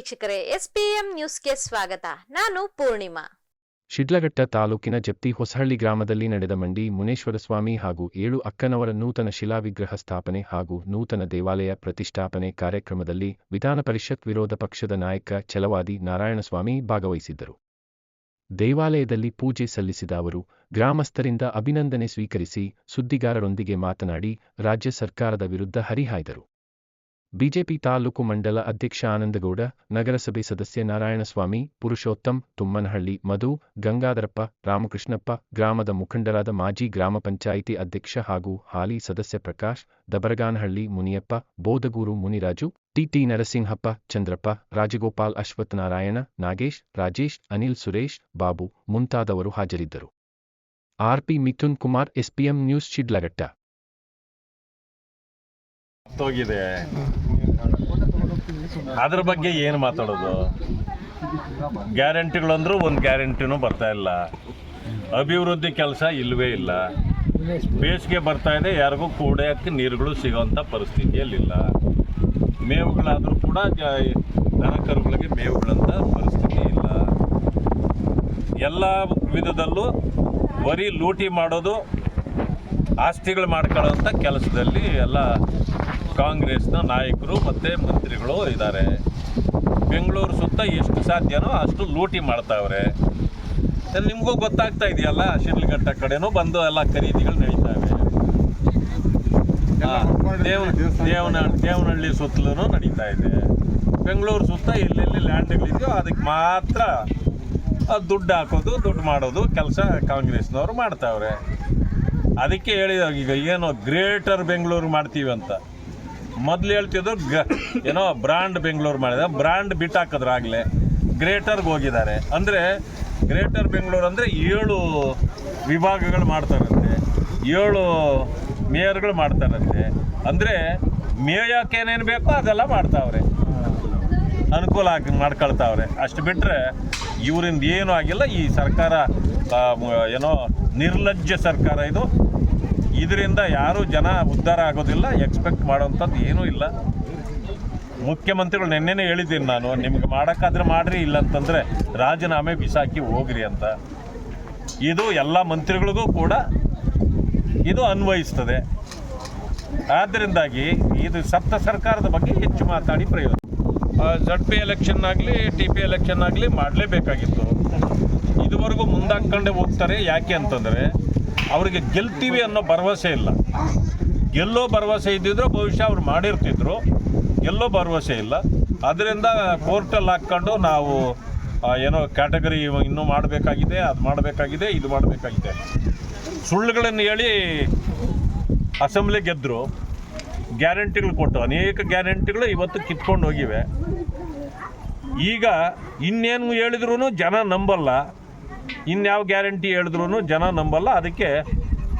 ವೀಕ್ಷಕರೇ, ಎಸ್ಪಿಎಂ ನ್ಯೂಸ್ಗೆ ಸ್ವಾಗತ. ನಾನು ಪೂರ್ಣಿಮಾ. ಶಿಡ್ಲಘಟ್ಟ ತಾಲೂಕಿನ ಜಪ್ತಿ ಹೊಸಹಳ್ಳಿ ಗ್ರಾಮದಲ್ಲಿ ನಡೆದ ಮಂಡಿ ಮುನೇಶ್ವರಸ್ವಾಮಿ ಹಾಗೂ 7 ಅಕ್ಕನವರ ನೂತನ ಶಿಲಾವಿಗ್ರಹ ಸ್ಥಾಪನೆ ಹಾಗೂ ನೂತನ ದೇವಾಲಯ ಪ್ರತಿಷ್ಠಾಪನೆ ಕಾರ್ಯಕ್ರಮದಲ್ಲಿ ವಿಧಾನಪರಿಷತ್ ವಿರೋಧ ಪಕ್ಷದ ನಾಯಕ ಛಲವಾದಿ ನಾರಾಯಣಸ್ವಾಮಿ ಭಾಗವಹಿಸಿದ್ದರು. ದೇವಾಲಯದಲ್ಲಿ ಪೂಜೆ ಸಲ್ಲಿಸಿದ ಅವರು ಗ್ರಾಮಸ್ಥರಿಂದ ಅಭಿನಂದನೆ ಸ್ವೀಕರಿಸಿ ಸುದ್ದಿಗಾರರೊಂದಿಗೆ ಮಾತನಾಡಿ ರಾಜ್ಯ ಸರ್ಕಾರದ ವಿರುದ್ಧ ಹರಿಹಾಯ್ದರು. ಬಿಜೆಪಿ ತಾಲೂಕು ಮಂಡಲ ಅಧ್ಯಕ್ಷ ಆನಂದಗೌಡ, ನಗರಸಭೆ ಸದಸ್ಯ ನಾರಾಯಣಸ್ವಾಮಿ, ಪುರುಷೋತ್ತಮ್, ತುಮ್ಮನಹಳ್ಳಿ ಮಧು, ಗಂಗಾಧರಪ್ಪ, ರಾಮಕೃಷ್ಣಪ್ಪ, ಗ್ರಾಮದ ಮುಖಂಡರಾದ ಮಾಜಿ ಗ್ರಾಮ ಪಂಚಾಯಿತಿ ಅಧ್ಯಕ್ಷ ಹಾಗೂ ಹಾಲಿ ಸದಸ್ಯ ಪ್ರಕಾಶ್, ದಬರಗಾನಹಳ್ಳಿ ಮುನಿಯಪ್ಪ, ಬೋದಗೂರು ಮುನಿರಾಜು, ಟಿ ನರಸಿಂಹಪ್ಪ, ಚಂದ್ರಪ್ಪ, ರಾಜಗೋಪಾಲ್, ಅಶ್ವಥ್ ನಾರಾಯಣ, ನಾಗೇಶ್, ರಾಜೇಶ್, ಅನಿಲ್, ಸುರೇಶ್, ಬಾಬು ಮುಂತಾದವರು ಹಾಜರಿದ್ದರು. RP Mithun Kumar, SPM news, Shidlaghatta. ಹೋಗಿದೆ ಅದ್ರ ಬಗ್ಗೆ ಏನು ಮಾತಾಡೋದು? ಗ್ಯಾರಂಟಿಗಳಂದ್ರೂ ಒಂದು ಗ್ಯಾರಂಟಿನೂ ಬರ್ತಾ ಇಲ್ಲ. ಅಭಿವೃದ್ಧಿ ಕೆಲಸ ಇಲ್ಲವೇ ಇಲ್ಲ. ಬೇಸಿಗೆ ಬರ್ತಾ ಇದೆ, ಯಾರಿಗೂ ಕುಡಿಯೋಕ್ಕೆ ನೀರುಗಳು ಸಿಗೋವಂಥ ಪರಿಸ್ಥಿತಿಯಲ್ಲಿಲ್ಲ. ಮೇವುಗಳಾದರೂ ಕೂಡ ದನಕರುಗಳಿಗೆ ಮೇವುಗಳಂತ ಪರಿಸ್ಥಿತಿ ಇಲ್ಲ. ಎಲ್ಲ ವಿಧದಲ್ಲೂ ಬರೀ ಲೂಟಿ ಮಾಡೋದು, ಆಸ್ತಿಗಳು ಮಾಡ್ಕೊಳ್ಳೋಂಥ ಕೆಲಸದಲ್ಲಿ ಎಲ್ಲ ಕಾಂಗ್ರೆಸ್ನ ನಾಯಕರು ಮತ್ತು ಮಂತ್ರಿಗಳು ಇದ್ದಾರೆ. ಬೆಂಗಳೂರು ಸುತ್ತ ಎಷ್ಟು ಸಾಧ್ಯನೋ ಅಷ್ಟು ಲೂಟಿ ಮಾಡ್ತಾವ್ರೆ. ನಿಮಗೂ ಗೊತ್ತಾಗ್ತಾ ಇದೆಯಲ್ಲ, ಶಿಡ್ಲಘಟ್ಟ ಕಡೆನೂ ಬಂದು ಎಲ್ಲ ಖರೀದಿಗಳು ನಡೀತಾವೆ. ದೇವನಹಳ್ಳಿ ಸುತ್ತಲೂ ನಡೀತಾ ಇದೆ. ಬೆಂಗಳೂರು ಸುತ್ತ ಎಲ್ಲೆಲ್ಲಿ ಲ್ಯಾಂಡ್ಗಳಿದೆಯೋ ಅದಕ್ಕೆ ಮಾತ್ರ ದುಡ್ಡು ಹಾಕೋದು, ದುಡ್ಡು ಮಾಡೋದು ಕೆಲಸ ಕಾಂಗ್ರೆಸ್ನವರು ಮಾಡ್ತಾವ್ರೆ. ಅದಕ್ಕೆ ಹೇಳಿದಾಗ ಈಗ ಏನೋ ಗ್ರೇಟರ್ ಬೆಂಗಳೂರು ಮಾಡ್ತೀವಿ ಅಂತ ಮೊದಲು ಹೇಳ್ತಿದ್ರು. ಏನೋ ಬ್ರ್ಯಾಂಡ್ ಬೆಂಗಳೂರು ಮಾಡಿದ, ಬ್ರ್ಯಾಂಡ್ ಬಿಟ್ಟಾಕಿದ್ರಾಗಲೇ ಗ್ರೇಟರ್ಗೆ ಹೋಗಿದ್ದಾರೆ. ಅಂದರೆ ಗ್ರೇಟರ್ ಬೆಂಗಳೂರು ಅಂದರೆ 7 ವಿಭಾಗಗಳು ಮಾಡ್ತಾರಂತೆ, 7 ಮೇಯರ್ಗಳು ಮಾಡ್ತಾರಂತೆ. ಅಂದರೆ ಮೇಯಕ್ಕೆ ಏನೇನು ಬೇಕೋ ಅದೆಲ್ಲ ಮಾಡ್ತಾವ್ರೆ, ಅನುಕೂಲ ಆಗಿ ಮಾಡ್ಕೊಳ್ತಾವ್ರೆ. ಅಷ್ಟು ಬಿಟ್ಟರೆ ಇವರಿಂದ ಏನೂ ಆಗಿಲ್ಲ. ಈ ಸರ್ಕಾರ ಏನೋ ನಿರ್ಲಜ್ಜ ಸರ್ಕಾರ ಇದು. ಇದರಿಂದ ಯಾರೂ ಜನ ಉದ್ಧಾರ ಆಗೋದಿಲ್ಲ, ಎಕ್ಸ್ಪೆಕ್ಟ್ ಮಾಡೋವಂಥದ್ದು ಏನೂ ಇಲ್ಲ. ಮುಖ್ಯಮಂತ್ರಿಗಳು ನೆನ್ನೆನೇ ಹೇಳಿದ್ದೀನಿ ನಾನು, ನಿಮ್ಗೆ ಮಾಡೋಕ್ಕಾದ್ರೆ ಮಾಡಿರಿ, ಇಲ್ಲಂತಂದರೆ ರಾಜೀನಾಮೆ ಬಿಸಾಕಿ ಹೋಗ್ರಿ ಅಂತ. ಇದು ಎಲ್ಲ ಮಂತ್ರಿಗಳಿಗೂ ಕೂಡ ಇದು ಅನ್ವಯಿಸ್ತದೆ. ಆದ್ದರಿಂದಾಗಿ ಇದು ಸತ್ತ ಸರ್ಕಾರದ ಬಗ್ಗೆ ಹೆಚ್ಚು ಮಾತಾಡಿ ಪ್ರಯೋಜನ. ZP ಎಲೆಕ್ಷನ್ ಆಗಲಿ, TP ಎಲೆಕ್ಷನ್ ಆಗಲಿ ಮಾಡಲೇಬೇಕಾಗಿತ್ತು. ಇದುವರೆಗೂ ಮುಂದಾಕೊಂಡೇ ಹೋಗ್ತಾರೆ. ಯಾಕೆ ಅಂತಂದರೆ ಅವರಿಗೆ ಗೆಲ್ತೀವಿ ಅನ್ನೋ ಭರವಸೆ ಇಲ್ಲ. ಗೆಲ್ಲೋ ಭರವಸೆ ಇದ್ದಿದ್ರು ಬಹುಶಃ ಅವ್ರು ಮಾಡಿರ್ತಿದ್ರು. ಗೆಲ್ಲೋ ಭರವಸೆ ಇಲ್ಲ. ಅದರಿಂದ ಕೋರ್ಟಲ್ಲಿ ಹಾಕ್ಕೊಂಡು ನಾವು ಏನೋ ಕ್ಯಾಟಗರಿ ಇನ್ನೂ ಮಾಡಬೇಕಾಗಿದೆ, ಅದು ಮಾಡಬೇಕಾಗಿದೆ, ಇದು ಮಾಡಬೇಕಾಗಿದೆ, ಸುಳ್ಳುಗಳನ್ನು ಹೇಳಿ ಅಸೆಂಬ್ಲಿ ಗೆದ್ದರು. ಗ್ಯಾರಂಟಿಗಳು ಕೊಟ್ಟು ಅನೇಕ ಗ್ಯಾರಂಟಿಗಳು ಇವತ್ತು ಕಿತ್ಕೊಂಡು ಹೋಗಿವೆ. ಈಗ ಇನ್ನೇನು ಹೇಳಿದ್ರು ಜನ ನಂಬಲ್ಲ. ಇನ್ಯಾವ ಗ್ಯಾರಂಟಿ ಹೇಳಿದ್ರು ಜನ ನಂಬಲ್ಲ. ಅದಕ್ಕೆ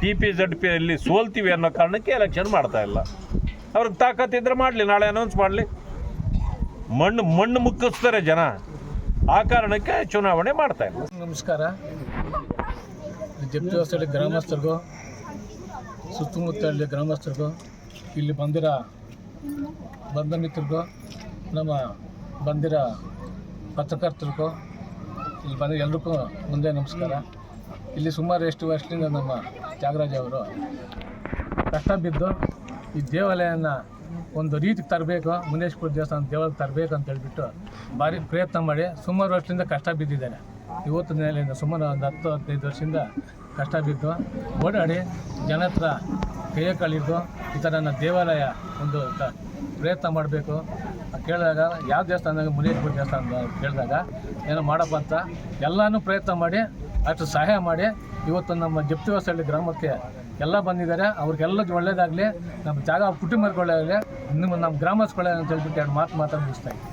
TP ZP ಅಲ್ಲಿ ಸೋಲ್ತೀವಿ ಅನ್ನೋ ಕಾರಣಕ್ಕೆ ಎಲೆಕ್ಷನ್ ಮಾಡ್ತಾ ಇಲ್ಲ. ಅವ್ರಿಗೆ ತಾಕತ್ತಿದ್ರೆ ಮಾಡಲಿ, ನಾಳೆ ಅನೌನ್ಸ್ ಮಾಡಲಿ. ಮಣ್ಣು ಮುಕ್ಕಿಸ್ತಾರೆ ಜನ. ಆ ಕಾರಣಕ್ಕೆ ಚುನಾವಣೆ ಮಾಡ್ತಾ ಇಲ್ಲ. ನಮಸ್ಕಾರ. ಜಪ್ತಿ ಹೊಸಹಳ್ಳಿ ಗ್ರಾಮಸ್ಥರಿಗೂ, ಸುತ್ತಮುತ್ತ ಹಳ್ಳಿ ಗ್ರಾಮಸ್ಥರಿಗೂ, ಇಲ್ಲಿ ಬಂದಿರೋ ಬಂಧ ಮಿತ್ರರಿಗೂ, ನಮ್ಮ ಬಂದಿರೋ ಪತ್ರಕರ್ತರಿಗೂ, ಇಲ್ಲಿ ಬಂದ ಎಲ್ರಿಗೂ ಮುಂದೆ ನಮಸ್ಕಾರ. ಇಲ್ಲಿ ಸುಮಾರು ಎಷ್ಟು ವರ್ಷದಿಂದ ನಮ್ಮ ತ್ಯಾಗರಾಜ ಅವರು ಕಷ್ಟ ಬಿದ್ದು ಈ ದೇವಾಲಯನ ಒಂದು ರೀತಿಗೆ ತರಬೇಕು, ಮುನೇಶ್ವರ ದೇವಸ್ಥಾನ ದೇವಾಲಯ ತರಬೇಕು ಅಂತ ಹೇಳ್ಬಿಟ್ಟು ಭಾರಿ ಪ್ರಯತ್ನ ಮಾಡಿ ಸುಮಾರು ವರ್ಷದಿಂದ ಕಷ್ಟ ಬಿದ್ದಿದ್ದಾರೆ. ಇವತ್ತು ನೆಲೆಯಿಂದ ಸುಮಾರು ಒಂದು 10-15 ವರ್ಷದಿಂದ ಕಷ್ಟ ಬಿದ್ದು ಓಡಾಡಿ ಜನ ಹತ್ರ ಕೈಯ ಕಳಿದು ಈ ಥರ ನನ್ನ ದೇವಾಲಯ ಒಂದು ಪ್ರಯತ್ನ ಮಾಡಬೇಕು ಕೇಳಿದಾಗ, ಯಾವ ದೇವಸ್ಥಾನದಾಗ ಮುನೇಶ್ವರ ದೇವಸ್ಥಾನ ಕೇಳಿದಾಗ ಏನೋ ಮಾಡಪ್ಪ ಅಂತ ಎಲ್ಲನೂ ಪ್ರಯತ್ನ ಮಾಡಿ ಅಷ್ಟು ಸಹಾಯ ಮಾಡಿ ಇವತ್ತು ನಮ್ಮ ಜಪ್ತಿ ಹೊಸಹಳ್ಳಿ ಗ್ರಾಮಕ್ಕೆ ಎಲ್ಲ ಬಂದಿದ್ದಾರೆ. ಅವ್ರಿಗೆಲ್ಲ ಒಳ್ಳೇದಾಗಲಿ, ನಮ್ಮ ಜಾಗ ಕುಟುಂಬಕ್ಕೆ ಒಳ್ಳೆಯದಾಗಲಿ, ನಮ್ಮ ಗ್ರಾಮಸ್ಥಗಳೇ ಅಂತ ಹೇಳ್ಬಿಟ್ಟು 2 ಮಾತು ಮುಗಿಸ್ತಾ ಇದ್ದೀನಿ.